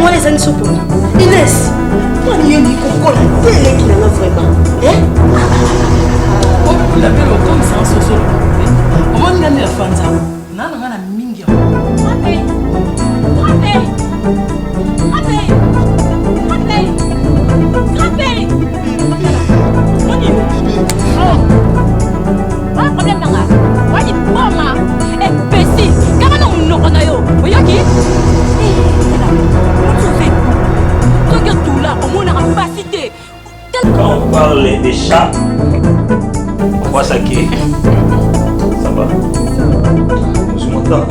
moi les années pour Inès, moi je dis qu'on a télé qui n'a vraiment. Hein? On l'appelle comme ça en soso. Comment on a fait ça? Non, on a mingi. Quand on parle des chats, on voit ça qui est. Ça va. Je m'entends.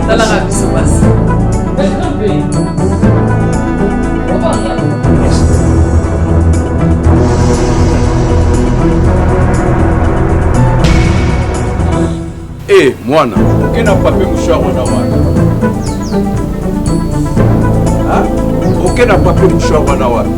Dans la rave, ça passe. Eh, mwana, okena pape mouchoir wana wana. Hein? Okena pape mouchoir wana wana.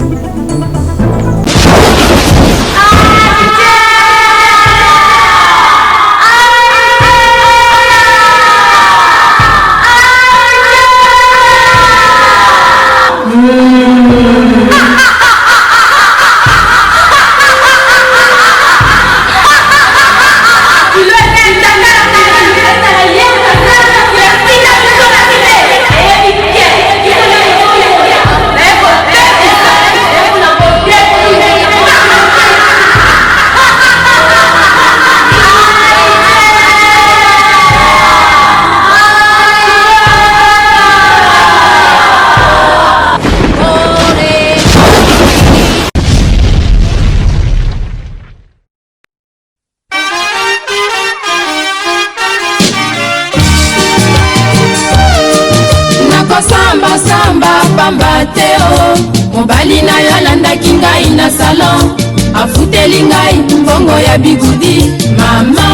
Mobali na yo alandaki ngai na salon, afuteli ngai mbongo ya bigudi. Mama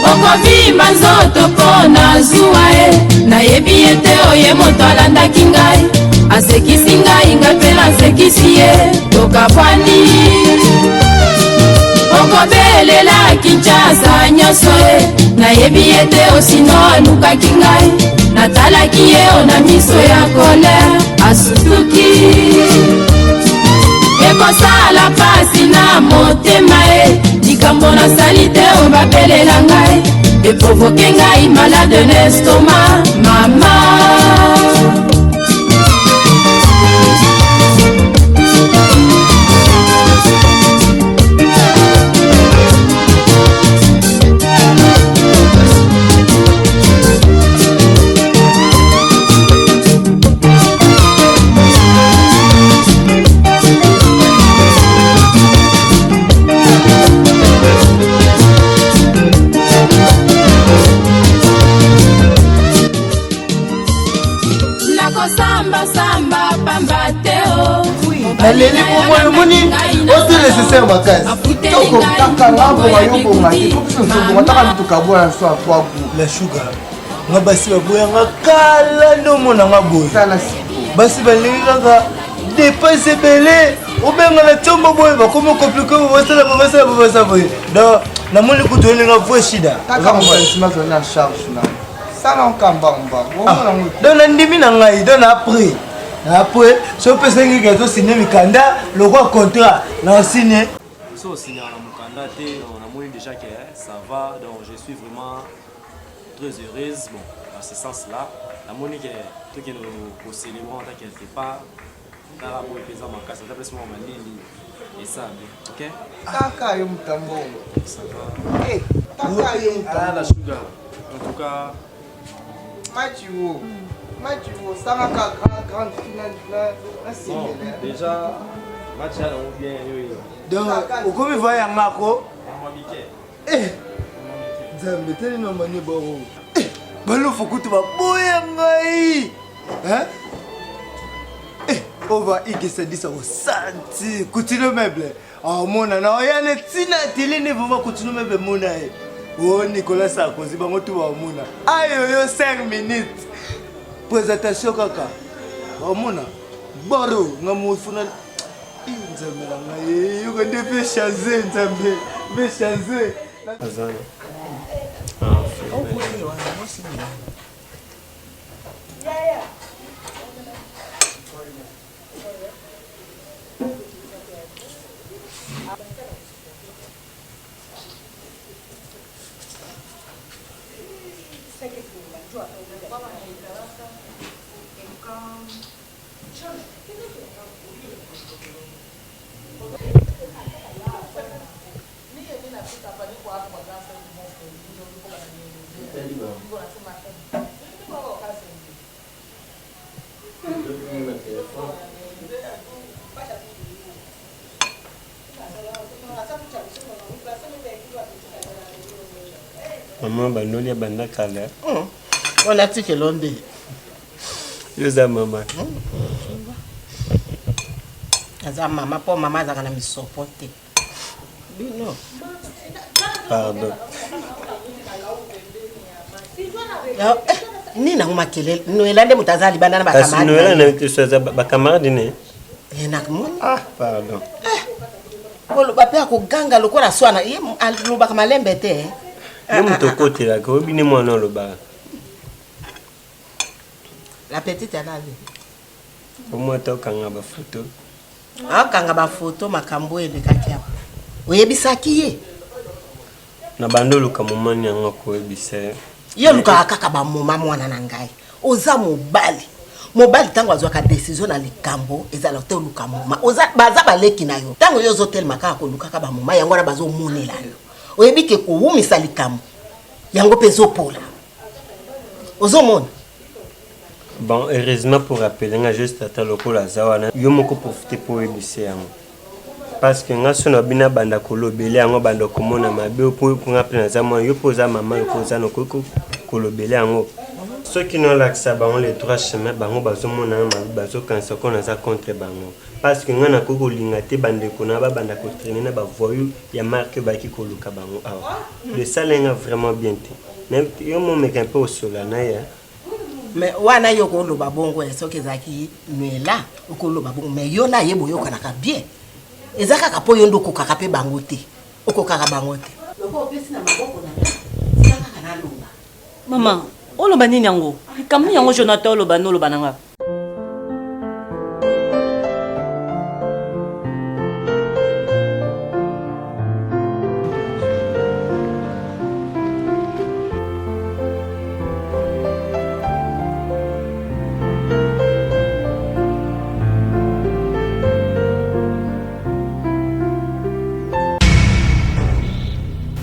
okobimba nzoto mpo na zuwa e, nayebi ete oye moto alandaki ngai, asekisi ngai nga mpe nasekisi ye, tokabwani okobelela Kinshasa nyonso e, nayebi ete osino alukaki ngai, natalaki ye na miso ya kolere, asutuki ekosala pasi na motema e, likambo nasali te obabelela ngai, eprovoke ngai malade n'estoma. Mama Leli pour moi moni aussi nécessaire bakasi toko kaka ngambo bayombo ngaki kususu mataka tukabwa so kwa la sugar ngabasi baboyanga kala ndo mona ngaboy sala si basi balingaka dépenser belé obenga na chombo boy bakomo compliquer basa boy do na moni kutolinga fo shida kaka mbasima na charge na sala nkamba donc na ndimi na ngai donc après si on peut signer quelque signer mikanda le roi contrat là signé so signer la mukanda té on a montré déjà que ça va, donc je suis vraiment très heureuse bon dans ce sens là la monique tout que nous célébrons tant quelque part dans la bonne présence en casa d'après moi manini et ça OK kaka yo mutambo ça va eh kaka yo ah la sugar en tout cas Mathieu ça va grande finale bon, déjà match là on bien donc au comme voyant ngako eh zambe tele no mani boro eh balo fokutu ba boya ngai hein eh on va igisa disa au santi kutino meuble oh mona na oyane tina tele ne vraiment kutino meuble mona eh oh Nicolas Sarkozy bango tu ba mona ayo yo 5 minutes présentation kaka omona baro ngamufuna inzambe la ngai yuko ndefe changer nzambe me changer azana Maman bandoli banda kala. On a tike londe. Yoza maman. Aza mama po mama za kana misopote. Bino. Pardon. Ya nina umakele noelande mutazali bana na bakamadi. Kasi noela na tusaza bakamadi ne. Na kumoni. Ah, pardon. Kolo bape akuganga lokola swana ye aluba kama lembe te. Yo mtokote la ko bini mwana loba. La petite alavi. Omo to kanga ba photo. Ah kanga ba photo makambo ebe kaki apa. Oyebisaki ye. Na bandolo ka momani anga ko ebise. Yo luka kaka ba moma mwana na ngai. Oza mobali. Mobali tango azwaka décision na likambo ezala te luka moma. Oza baza baleki na yo. Tango yo zo telma kaka ko luka ka ba moma yango na bazo monela yo. Oyebike ko umisa likambo. Yango pezo pola. Ozo mona. Bon, heureusement pour rappeler nga juste ata lokola zawana. Yo moko profiter pour ebise yango. Parce que nga sona bina banda kolobele yango banda komona mabe pour nga plena za moi yo poza maman yo poza no koko kolobele yango. Ceux qui n'ont l'accès bango les trois chemins bango bazo mona mabe bazo kansa ko na za contre bango. Parce que nga na koko lingate bande ko na ba banda ko traîner na ba voyou ya marque ba ki koluka bango awa. Le salenga vraiment bien te. Mais yo mo meka un peu au solana ya. Mais wana yo ko loba bongo esoke zaki nwela okoloba bongo mais yo na yebo yo kana ka bien. Ezaka ka po yo ndo ko kaka pe bango te. Oko kaka bango te. Loko pesi na maboko na. Saka kana longa. Maman, oloba nini yango? Kamu yango Jonathan oloba no loba nanga.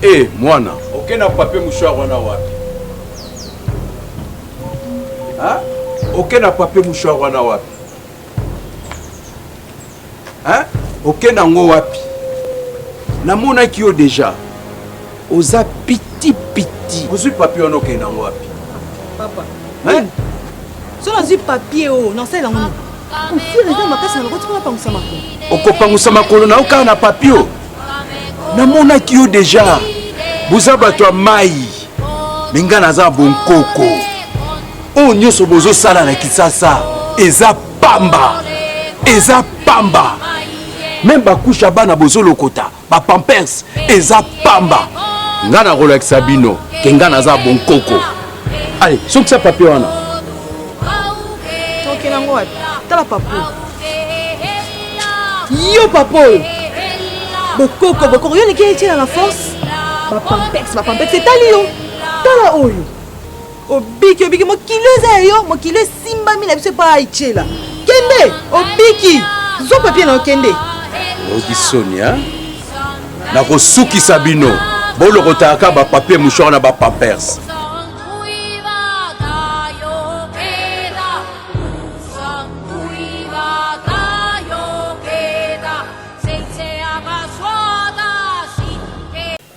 Eh, mwana, okena papier mouchoir wana wapi? Hein? Okena papier mouchoir wana wapi? Hein? Okena ngo wapi? Namona ki yo déjà. Oza piti. Ozu papier wana okena ngo wapi? Papa. Hein? So na zi papier o, non c'est la ngoni. On fait les ma casse na ko tu pas pangusa makolo. Okopangusa makolo na oka na papier. Namona ki yo déjà. Buza bato mai. Minga naza bonkoko. O nyoso bozo sala na kisasa. Eza pamba. Même bakusha bana bozo lokota. Ba pampers eza pamba. Nga na Rolex Sabino. Kenga naza bonkoko. Allez, soki sa papier wana. Ok na ngwa. Tala papo. Yo papo. Bokoko yo ne ki na la force. Ma pampex, c'est talio. Tala oyo. Obiki mo kileza yo, mo kilo simba mi na biso pa aichela. Kende, obiki. Zo papier na kende. Oki Sonia. Na ko suki Sabino. Bolo kotaka ba papier mouchoir na ba pampers.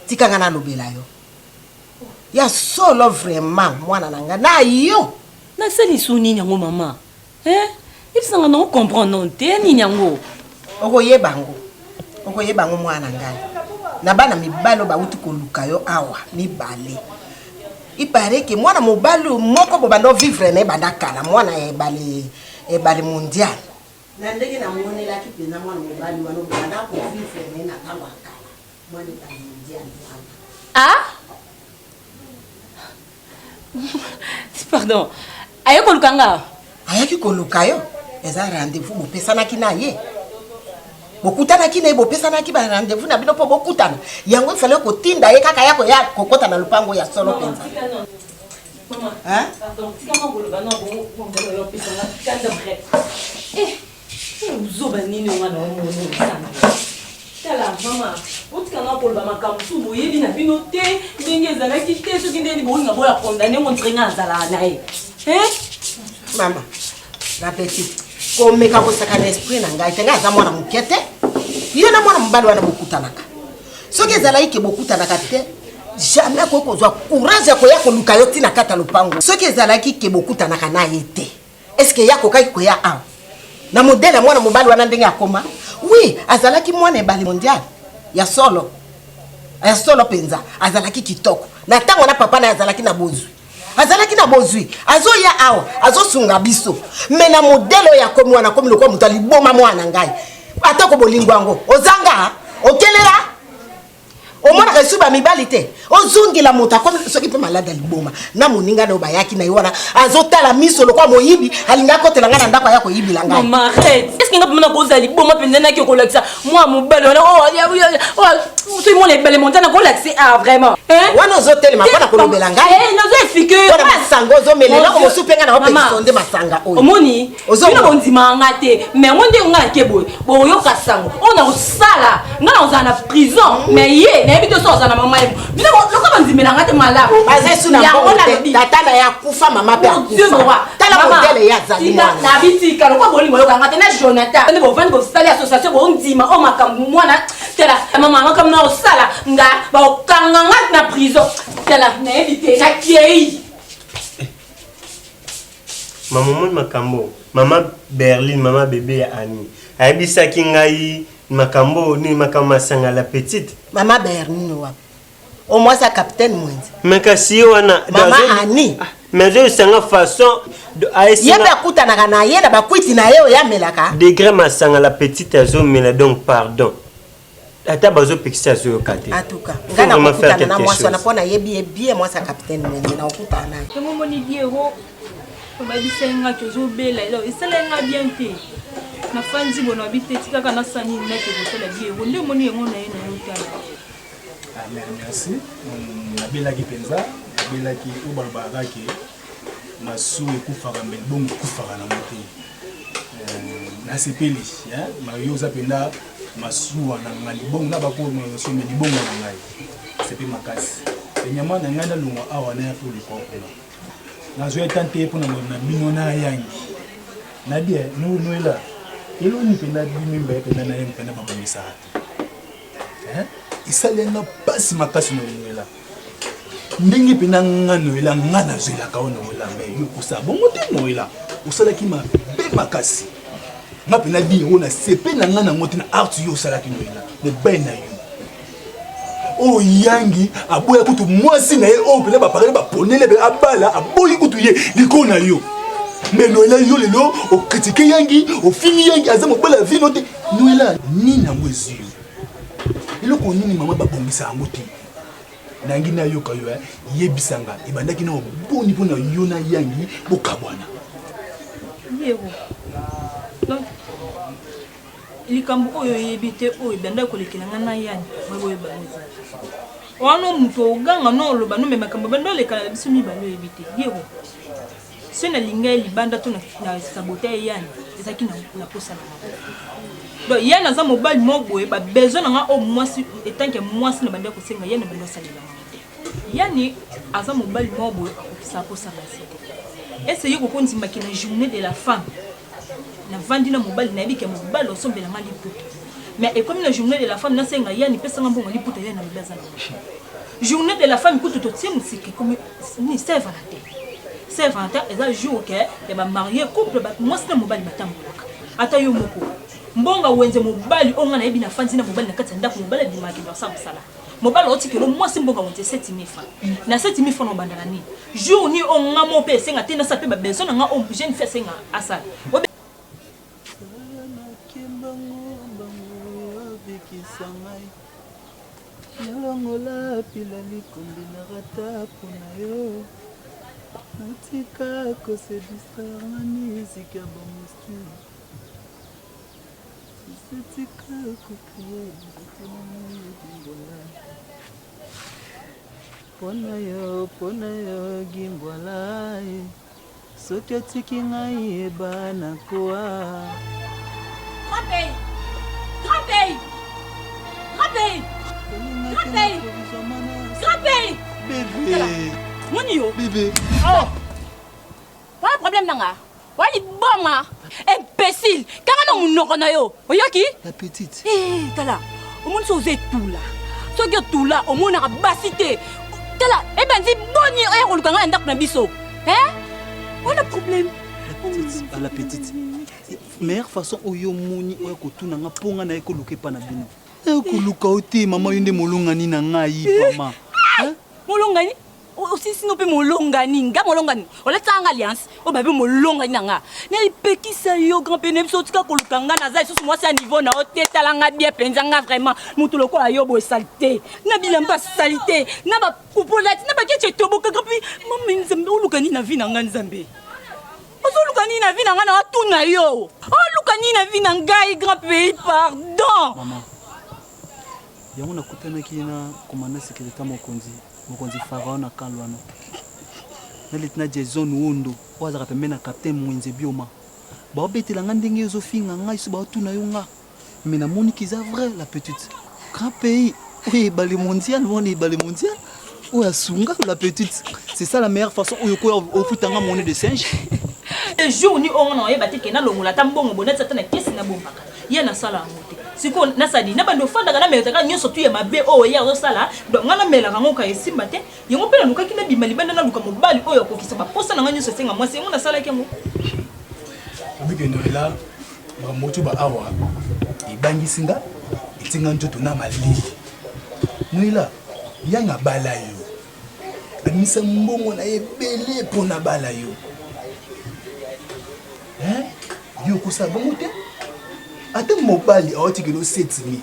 Tikanga na lobela yo. Ya solo vraiment mwana nanga na yo. Na seli suni nyango mama. Il sanga no comprendre non te ni nyango. Okoyebango mwana ngai. Na bana mibalo ba uti koluka yo awa mibale. Ipare ke mwana mobalo moko bo bando vivre na banda kala mwana ebale mondial. Na ndenge na monela ki pena mwana mobali wana banda ko vivre na kala kala. Mwana ebale mondial. Ah? Pardon. Ayo kolukanga. Ayaki koluka yo. Eza rendez-vous bopesana ki na ye. Bokutana ki na bopesana ki ba rendez-vous na bino po bokutana. Yango fale ko tinda ye kaka yako ya kokota na lupango ya solo penza. Maman. Hein? Pardon, si maman vous le banane, bon, puis ça va quand après. Eh, vous obéissez nous on a ça. Tala maman, vous quand pour le banane comme sous vous y bina binoté, ndenge zala kité ce qui ndeni bon nga boya condamner mon tringa zala nae. Hein? Maman, la petite. Comme quand vous savez l'esprit nanga, itenga za mwana mukete. Yona mwana mbali wana bokutanaka. Soki ezalaki ke bokutanaka te, jamais ko kozwa courage ko ya ko luka yo tina kata lupango. Soki ezalaki ke bokutanaka na yete. Est-ce que yako kai ko ya a? Na modèle mwana mobali wana ndenge akoma? Oui, azalaki mwana ebali mondial. Ya solo. Ya solo penza, azalaki kitoko. Na tango na papa na azalaki na bozwi. Azalaki na bozwi. Azo ya awa, azo sunga biso. Mais na modèle ya komi wana komi lokwa mutali boma mwana ngai. Atako bolingwango. Ozanga, okelela. Omona kasuba mibalite. Ozungila muta comme soki pe malade liboma. Na moninga no bayaki na yona. Azotala miso lokwa moyibi, alinga kotelanga na ndako yako yibi langa. Maman, arrête. Est-ce que ngapona koza liboma pendana ki relaxa? Moi mobali wana tout le monde est belle montagne ko relaxer ah vraiment. Hein? Wana ozotele makona ko lobelanga. Nazo expliquer. Wana masango ozomelela ko mosupenga na opesonde masanga oyo. Omoni, bino bondima ngate, mais monde nga kebo. Bo yo kasango. On a osala. Nga on na prison, mais ye, na bito so na mama. Bino lokwa bondimela ngate mala. Azesu na bonte. Tata na ya kufa mama pe akufa. Tala modele ya zali mwana. Na bitika lokwa bolingo yo ngate na Jonathan. Ndebo vendre ko sala association bo ndima o makambu mwana. Tela maman comme na osala nga ba okanga ngate na prison. Tela na éviter na kiei. Maman makambo, maman Berlin, maman bébé ya Annie. Aibisa kingai makambo ni makama sanga la petite. Maman Berlin wa. Au moins ça capitaine mwenzi. Mais kasi wana maman Annie. Mais je sanga façon de aïsina. Yeba kuta na kana yeba ba kwiti na yo ya melaka. Degré masanga la petite azo mela donc pardon. Ata bazo pekisa zo yokate. En tout cas, ngana kuta na moi ça na pona yebi bien moi ça capitaine mwenzi na kuta na. Tomo moni diero. Obabisenga tozobela elo eselenga bien te na fanzi bono abite tikaka na sani na te botala diero nde moni yengo na ye na yotala. Merci. Nabelaki penza, nabelaki obalbaraki masu ekufaka mbeli bongo ekufaka na mote. Nasepeli, mayoza penda masuwa na ngali bongo na bako mayoso mbeli bongo na ngai. Sepe makasi. Enyama na ngai na lunga awa na ya pour le corps. Nazo tante pour na bino na yangi. Nadia, nous là. Elo ni penda bimimba penda na yem penda babamisa. Isalenga pasi makasi no là. Ndenge penda ngano ela ngana zela ka ono la me yo kusa bongo te no ela. Usala ki ma be makasi. Na penda di ona sepe na ngana ngoti na art yo sala ki no ela. Ne ben na yo. O yangi aboya kutu mwasi na ye o pena ba parler ba ponele be abala aboyi kutu ye likona yo. Mais Noëlla yo lelo o critiquer yangi o fini yangi azamo bala vie note Noëlla ni na mwezi yo. Elo ko nini mama ba bombisa ngoti. Nangi na yo kayo yebisanga ibandaki na boni pona yo na yangi bokabwana. Yego. Donc likambo oyo yebite oyo banda ko lekelanga na yani boye baoza. Wano muto oganga no loba no makambo banda lekala biso mi balo yebite. Yego. Sena lingai libanda to na saboter yani ezaki na posa na. Donc yana za mobile mobo ba besoin nga au mwasi etant que mwasi na banda ko senga yana banda salela. Yani aza mobile mobo sa posa na site. Essayez ko konti makina journée de la femme. Na vandi na mobile na bika mobile osombela nga liputa. Mais et comme la journée de la femme na senga yani pesa nga mbongo liputa yana mbaza na. Journée de la femme kutu to tsie musiki comme ni c'est Valentin. C'est Valentin et ça jour que et ba marié couple ba moi c'est mobile batambolaka. Ata yo moko. Mbonga wenze mobile onga na yebi na fanzi na mobile na kati ndako mobile bi maki ba sa musala. Mobile oti que moi c'est mbonga wenze 7000 francs. Na 7000 francs no bandana ni. Jour ni onga mo pe senga tena sa pe ba besoin nga o jeune fait senga asala. Yalongola pila likombi na rata pona yo natika kose distraire na musique ya bamostu sisetika kokrie nzete na moi ebingola pona yo gimbwala soki otiki ngai eba nakoa Bébé. Monio. Bébé. Oh. Pas de problème nanga. Wali boma. Imbécile. Quand on nous connaît yo. Oyoki? La petite. Eh, tala. Au monde osé tout là. Ce que tout là, au monde a basité. Tala. Eh ben dis boni e rolu kanga ndak na biso. Hein? Pas de problème. La petite. Meilleure façon oyo moni oyo kotuna nga ponga na ekoluka pa na bino. Ekoluka ote mama yonde molongani na ngai mama. Molongani? Aussi si nous pouvons molongani, nga molongani. On est en alliance, on va molongani nanga. Ne peki sa yo grand penem sotika kolukanga na za sous moi c'est un niveau na hôtel talanga bien penzanga vraiment. Mutu loko ayo bo saleté. Na bilamba saleté, na ba popolati, na ba keche toboka grand pi. Mama nzambe olukani na vie nanga nzambe. Olukani na vie nanga na tuna yo. Olukani na vie nanga grand pays pardon. Maman. Yango nakutana kina komanda secrétaire mokonzi Pharaon na Kalwana. Na lieutenant Jason Wondo, waza kapembe na capitaine Mwenze Bioma. Ba betela nga ndenge ezofinga ngai so ba tuna yo nga. Mais na moni kiza vrai la petite. Grand pays, oui, balé mondial, balé mondial. Ou asunga la petite. C'est ça la meilleure façon où yoko ofutanga monnaie de singe. Le jour ni on a yeba teke na longola tambongo bonnet satana kesi na bombaka. Ye na sala amote. Siko nasadi na bando fanda kana metaka nyoso tu ya mabe o ya zo sala donc ngana mela kango ka esimba te yengo pela luka kina bimali banda na luka mobali oyo kokisa ba posa na nyoso senga mwasi ngo na sala kengo obikendo la ba moto ba awa ibangisinga itinga njoto na mali noila yanga bala yo amisa mbongo na ebele pona bala yo yo kosa bongo te ate mobali aoti kilo 7000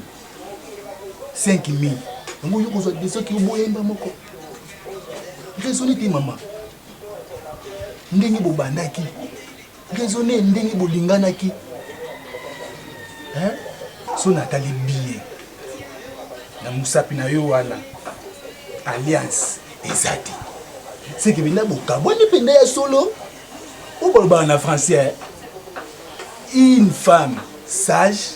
5000 ngo yo kozo de soki boyemba moko raisonner ti mama ndenge bobandaki raisonner ndenge bolinganaki so natali bien na musapi na yo wana alliance ezati c'est que bina bokaboni penda ya solo ou boloba na français une femme sage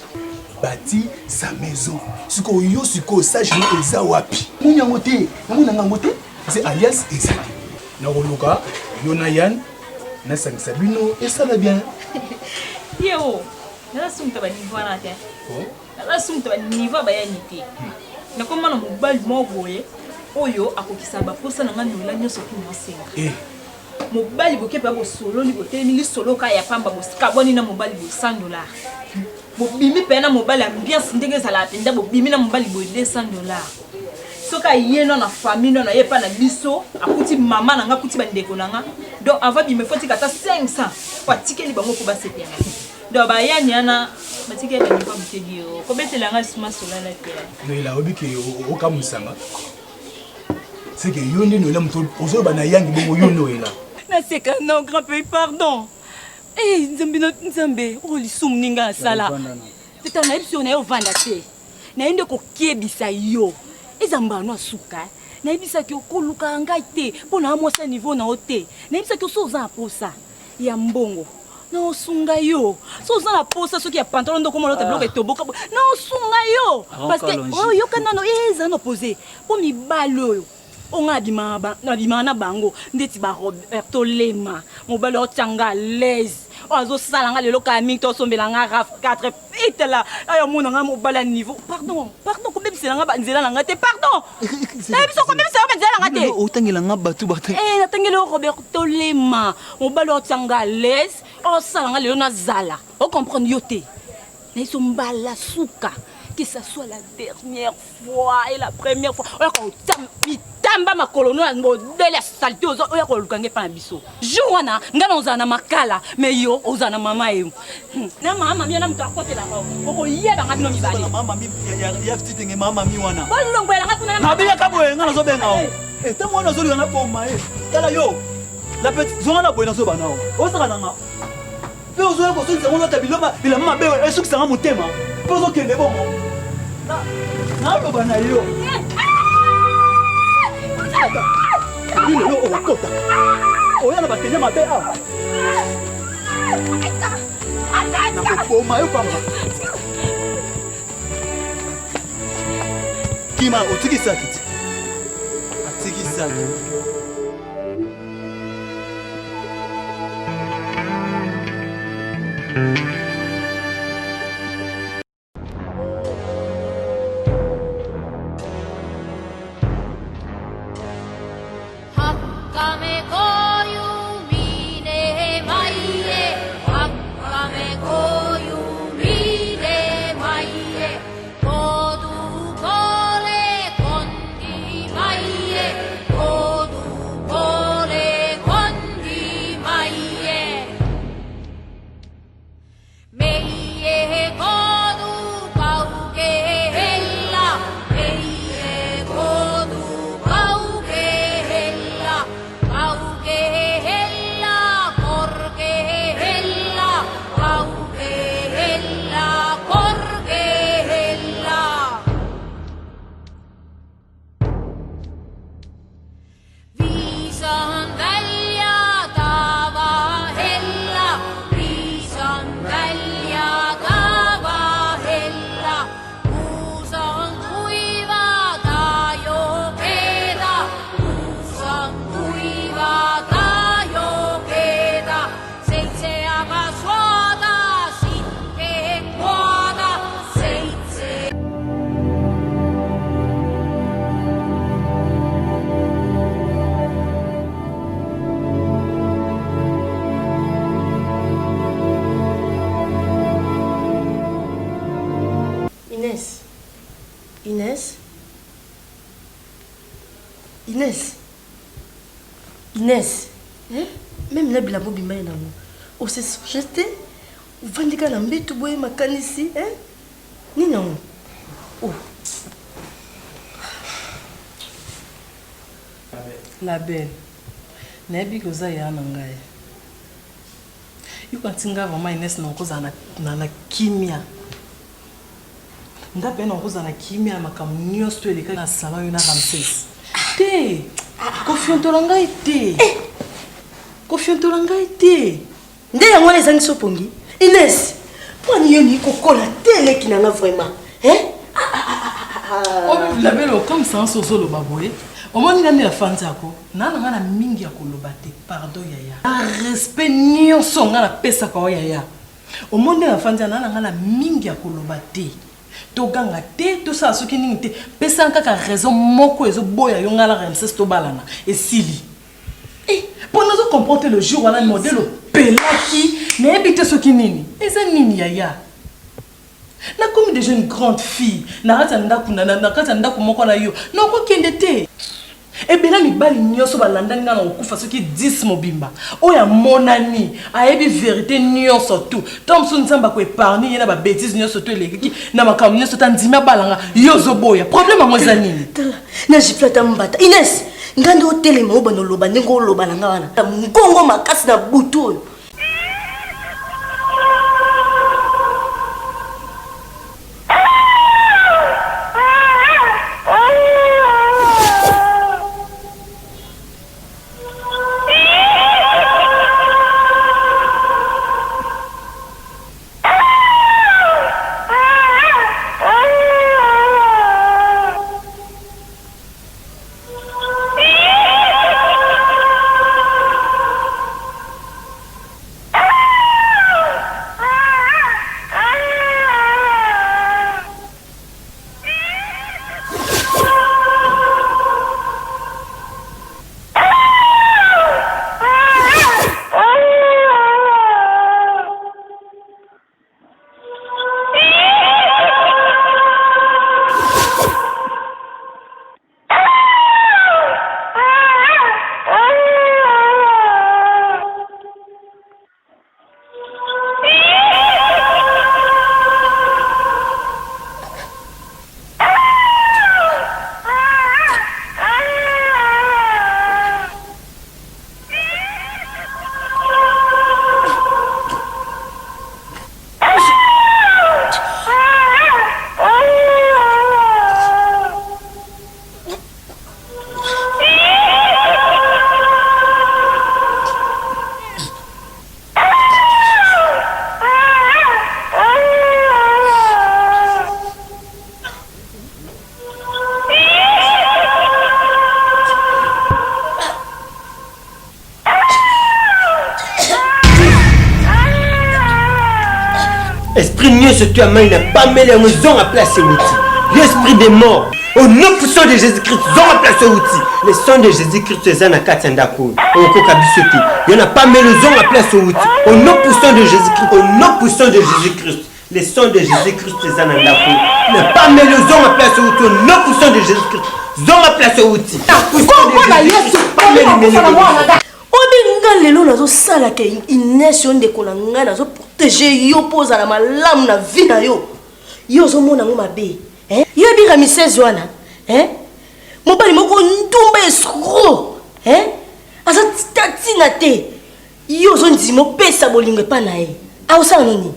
bâtit sa maison. Ce que yo siko sage no eza wapi. Munyango te, muna ngango te, c'est alliance ezali. Na roluka yo na yan na sangisa bino esala bien. Yo, na sumta ba niveau na te. Na sumta ba niveau ba yani te. Na koma na mobali mo boye oyo akokisa ba posa na ngani la nyoso ki mosenga. Mobali boke pa bo solo ni bote ni solo ka ya pamba bosika boni na mobali bo $100. Bobimi pena mobali ambiance ndenge sala penda bobimi na mobali bo $200. Soka yeno na famille na yepa na biso akuti mama na nga akuti bandeko na nga donc avant bime foti kata 500 patikeli bango ko basepia donc ba yani ana batike ba nipa butegi yo ko betela nga suma sola la te no ila obike o kamusanga c'est que yo ndi no la mto ozo bana yangi bongo yo no ila na seka non grand pays pardon nzambe o lisum ninga sala c'est un option na yo vanda te na inde ko kiebisa yo ezambano asuka na ibisa ki okoluka ngai te pona amosa niveau na ote na ibisa ki osoza posa ya mbongo na osunga yo soza na posa soki ya pantalon ndoko molo tabloka etoboka na osunga yo parce que yo kana no eza no poser po mi balo onga bima na bango ndeti ba Roberto Lema mobalo otanga les ozo sala nga lelo ka mingi to sombela nga raf 4 itela ayo mona nga mobala niveau pardon ko bebisela nga banzela nga te pardon na biso ko bebisela banzela nga te otangela nga batu natangela Roberto Lema mobalo otanga les o sala nga lelo na zala o comprendre yo te na iso mbala suka que ça soit la dernière fois et la première fois oya ko tamba makolono na modèle ya saleté oya ko lukange pa na biso jour wana ngana ozana makala mais yo ozana mama yo na mama mi na mtu akotela ko ko yeba ngabino mibale mama mi ya fitenge mama mi wana bolongo ya ngakuna na biya kaboye ngana zo benga o tamo na zo lingana poma tala yo la petite zonga na boye na zo banao osaka nanga pe ozo ko so nzango ta biloma bila mama be esuki sanga mutema pe ozo kende bongo na loba na yo Bino yo okota. Oya na batenya mabe awa. Na kopoma yo pamba. Kima otikisa kiti. Atikisa kiti. Inès, même la bilabo bimaye na mo. O se jeté, o vandika na mbetu boye makanisi, ni na mo. Oh. La belle. Nebi koza ya na ngai. Yuko tinga vraiment Inès na koza na kimia. Ndape na koza na kimia makamnyo sto eleka na salon yo na Ramses. Te. Konfiantolangai te. Konfiantolangai te. Nde yango les angi sopongi. Inès, pour ni yoni kokola tele ki na vraiment. Oh, la belle comme ça en soso lo baboye. Au moins ngani la fanzako. Na ngana mingi ya koloba te. Pardon yaya. Respect nyonso ngana pesa kwa yaya. Au moins la fanza na ngana mingi ya koloba te. Toganga te to sa soki ningi te. Pesa nkaka raison moko ezo boya yo ngala Ramses to balana. Et sili. Pour nous comprendre le jour voilà le modèle pelaki na habite soki nini. Eza nini yaya. Na comme des jeunes grandes filles na kata ndaku na kata ndaku moko na yo. Na ko kende te. Ebela mibali nyonso balandani na okufa soki 10 mobimba. Oya monani ayebi vérité nyonso tout. Tom so nzamba ko épargner yena ba bêtises nyonso to eleki na makambo nyonso tandima balanga yozo boya. Problème ngo zanini. Na jiflata mbata. Inès, ngando telema obano loba ndenge loba langa wana. Ngongo makasi na butu. esprit mieux sur toi mais il n'a pas mêlé un zon à placer l'outil l'esprit des morts au nom puissant de Jésus-Christ zon à placer l'outil le sang de Jésus-Christ c'est un akatendako au kokabisoti il n'a pas mêlé le zon à placer l'outil au nom puissant de Jésus-Christ au nom puissant de Jésus-Christ le sang de Jésus-Christ c'est un andako il n'a pas mêlé le zon à placer l'outil au nom puissant de Jésus-Christ zon à placer l'outil nga lelo nazosala ke Inès yo ndeko na nga nazoprotege yo mpo ozala malamu na vi na yo yo ozomona ngo mabe yo yebi Ramsès wana mobali moko ntumba escro aza tatina te yo ozondima opesa bolingo epa na ye aosala nini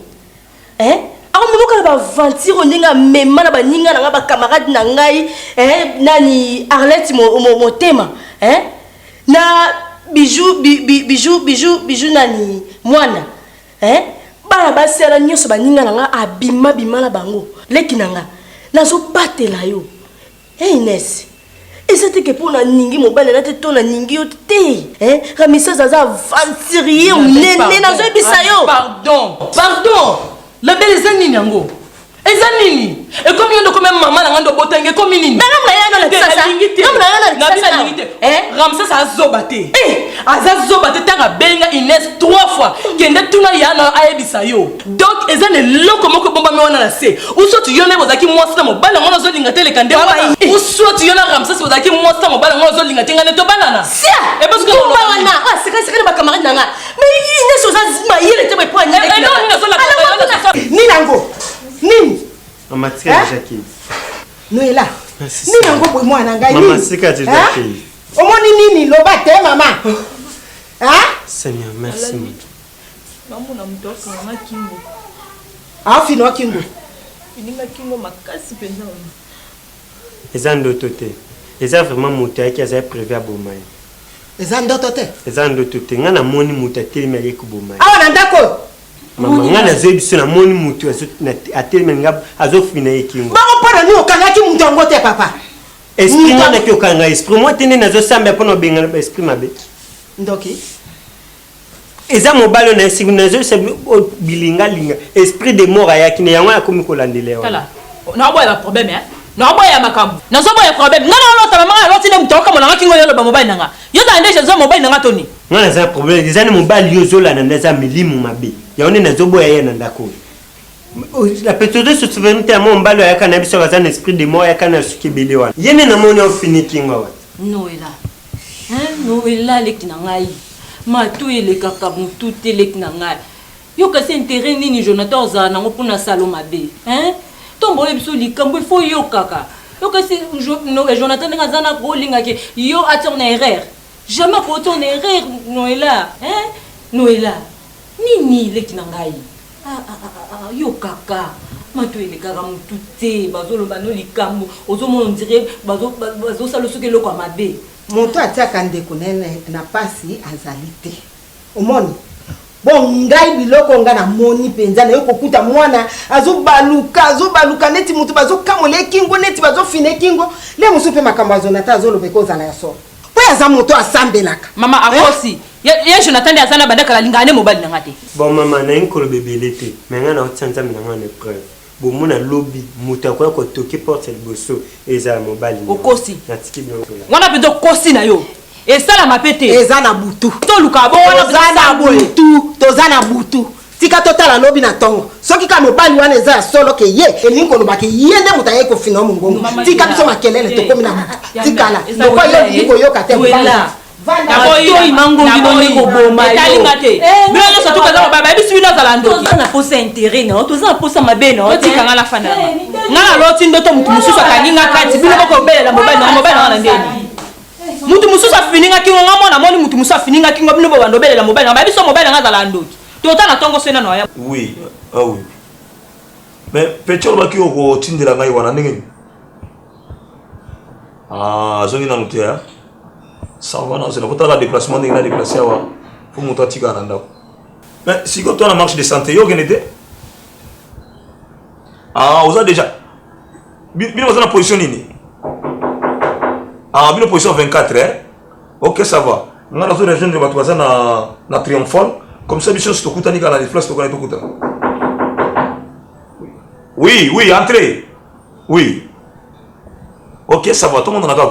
akomemokala bavantire ndenge amema na baninga na nga bakamarade na ngai nani Arlette motema na bijou nani mwana bana basala nyonso baninga na nga abima na bango leki na nga nazobatela yo Inès eza teke mpo na ningi mobali na te to na ningi yo te Ramsès aza aventurier nene nazoyebisa yo pardon la belle eza nini yango eza nini ekomi yo ndoko meme mama na nga ndo botenge ekomi nini Ramsès azoba te aza zoba te ntango abenga Inès 3 fois kende tuna yana ayebisa yo donc eza na eloko moko ebombami wana na se usoti yo nde bozalaki mwasi na mobali yango ozolinga te leka nde usoti yo na Ramsès bozalaki mwasi na mobali yango ozolinga te nga nde tobanana sekaseka na bakamarade na nga mais Inès oza mayele te boepo ninango nini Maman tika déjà qui Noela ninango boy mwana ngai Maman tika déjà qui omoni nini loba te mama Seigneur merci maman na mtoka na kingo fino wa kingo fininga kingo makasi penza eza ndoto te eza vraiment moto qui a prévu à bomai eza ndoto te nga na moni moto atelemi ayeki bomai awa na ndako mama nga nazoyi biso na moni moto atelemi nga azofina ye kingo bango mpona ni okangaki moto yango te papa esprit nga naki okanga esprit moi tende nazosambela mpona obengana baesprit mabe ndoki eza mobali na esiko nazoyisa bilingalinga esprit de mort ayaki na yango akomi kolandela wana naboya problème naboya makambo nazoboya problème nga nalota mama aloti ne muto okamona nga kingo yoloba mobali nanga yo za ndeshe zo mobali nanga toni nga naza problème eza ne mobali yo zolanda ndaza milimu mabe yaone nazoboya ye na ndako la petite se souveraineté à mon mobali ayaka na biso kaza na esprit de mort ayaka na suki ebele wana yene namoni ofini kingo wana Noela leki na ngai matu elekaka mutu te leki na ngai yo kasi intérêt nini Jonathan ozala nango mpona salo mabe tomboye biso likambo ifo yo kaka yo kasi Jonathan ndenge aza na kolingaki yo atir na erreur jamais akotir na erreur Noela nini leki na ngai yo kaka matu elekaka mutu te bazoloba no likambo ozomona ondire bazosala soki eloko ya mabe moto atiaka ndeko nene na pasi azali te omoni bon ngai biloko nga na moni penza na yo kokuta mwana azobaluka neti mutu bazokamola ekingo neti bazofina ekingo le mosu mpe makambo ya Jonathan azolobeka ozala ya solo mpo aza moto asambelaka mama akosi ye Jonathan nde aza na bandaka alingaka nde mobali nanga te bon mama nayi koloba ebele te me nga na otia nzambe na nga na épreuve bomona lobi moto akoya kotoki porte liboso ezala mobali okosi natiki bilongola wana mpenza okosi na yo esalama mpe te eza na butu toluka toza na butu tika totala lobi na ntongo soki ka mobali wana eza ya solo ke ye elingi kolobaki ye nde moto aye kofina o mongongo tika biso makelele tokomi na butu tikala ndoko yo olingi koyoka te nakoyi mangongi noni koboma etalinga te bino nyonso tukaza mobaba yebisi bino azala ndoki toza na posa intérêt na toza na posa mabe na otika nga lafana nga naloti ndoto mutu mosusu akaninga kati bino bokobelela mobali nanga na ndeni mutu mosusu afiningaki ngo nga mwana moni mutu mosusu afiningaki ngo bino bobanda obelela mobali nanga bayebiso mobali nanga azala ndoki tota na ntongo so nano aya oui mais peti olobaki okotindela ngai wana ndenge nini azongi nano te ça va non c'est la kotala déplacement ndenge na déplacer awa po moto atika na ndako mais siko to na marche de santé yo okende te oza déjà bino baza na position nini bino position 24 ok ça va nga nazo rejoindre bato baza na triomphal comme ça biso tokutani kala na place tokana tokuta Oui, oui, entrez. Oui. Ok, ça va, tout le monde en a qu'à.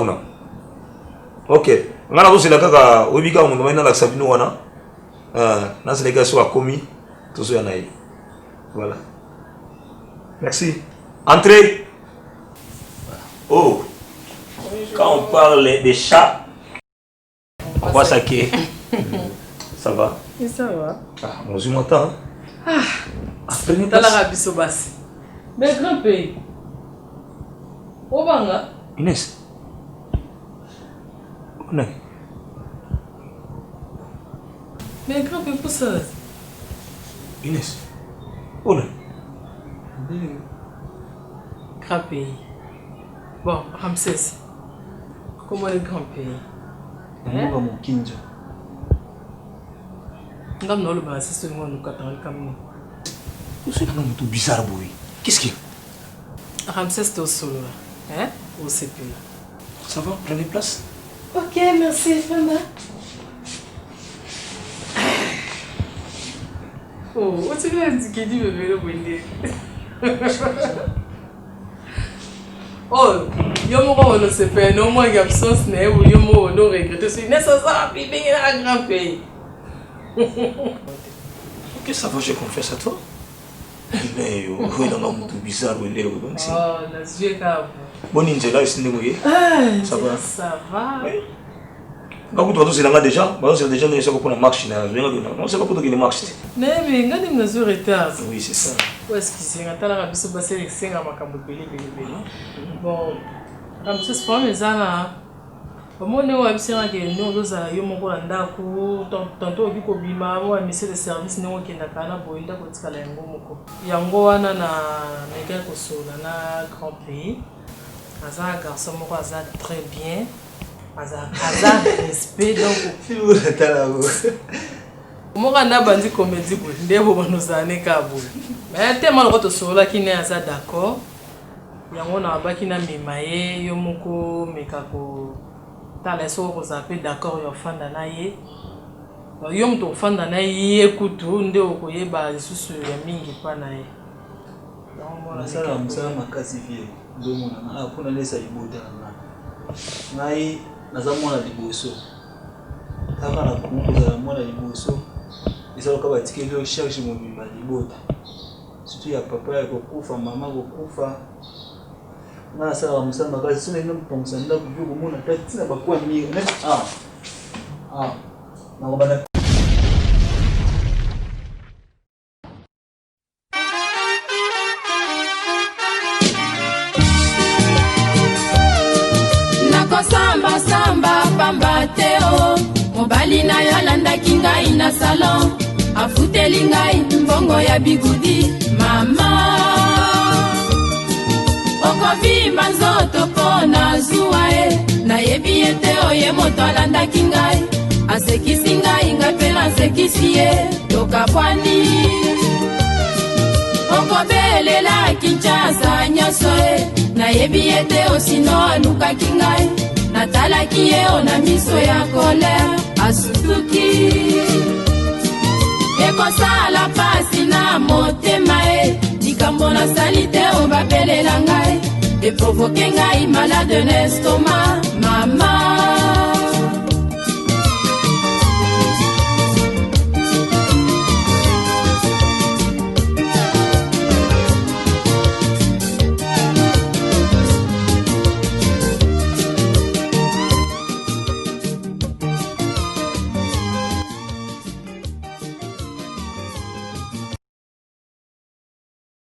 Ok. On a aussi la caca, Obika, on a la Sabino, on a. Dans les gars, soit commis, tout ça, voilà. Merci. Entrez. Oh. Quand on parle des chats, on voit ça qui est. Ça va? Et ça va. Ah, bon, je m'entends. Ah, après une place. L'Arabie Saoudite. Mais grand pays. Où va Inès. Où est mais grand pays pour ça. Inès. Où est grand pays. Bon, Ramsès. Comment est le grand pays? Hein? Mon kinjo. Non, non, le bas, c'est moi, nous catons le camion. C'est un homme tout bizarre, boy. Qu'est-ce qu'il y a? Ramsès, t'es au sol, hein? Au CP. Ça va, prenez place. Ok, merci, maman. Oh, tu veux dire qu'il dit bébé le bébé? Oh, yo mo no se fait no mo gam sauce ne ou yo mo no regrette c'est nécessaire puis bien un grand pays. Ok, ça va, j'ai confiance à toi. Mais yo, il a un homme tout bizarre ou il est comme ça. Oh, la vie cave. Bon ninja là, c'est négoyé. Ça va. Ça va. Oui. Quand tu vas là déjà, c'est déjà ne sais pas pour marcher là, non c'est pas pour qu'il marche. Mais regarde me sur retard. Oui, c'est ça. Où est-ce qu'il s'est ngata la biso basé avec 5 à makambo belé. Bon, comme ça c'est pas mes ana. Moi ne wa bisera que nous doza yo moko ndako tantôt biko bima moi monsieur de service ne wa kenda kana boinda ko tikala yango moko. Yango wana na meka ko sola na grand pays. Aza garçon moko aza très bien. Aza respect donc si vous êtes là moi na bandi comédie ko ndebo banozane ka bo. Mais tellement ko to sola kine aza d'accord. Yango na baki na mimaye yo moko mekako tala so ko zape d'accord yo fanda na ye. Yo mto fanda na ye ekutu nde okoyeba lisusu ya mingi pa na ye. Donc moi ça msa makasi vie. Ndomona na apona lesa iboda na. Ngai nazamona liboso. Kaka na kuuza mwana liboso. Isa lokaba tikeli yo charge mo bimba libota. Surtout ya papa ya kokufa, mama kokufa. Na sala musama kazi sone ndo mpongsa nda kujugo mona tati na bakwa mingi. Na ngobana Samba samba pamba teo mobali na yo alandaki ngai na salon afuteli ngai mbongo ya bigudi mama okovimba nzoto mpo na zuwa e nayebi ete oye moto alandaki ngai asekisi ngai ngai mpe nasekisi ye tokabwani okobelela kinshasa nyonso e nayebi ete osino alukaki ngai natalaki ye ona miso ya kolere asutuki ekosala pasi na motema e likambo nasali te obabelela ngai eprovoke ngai malade na estoma mama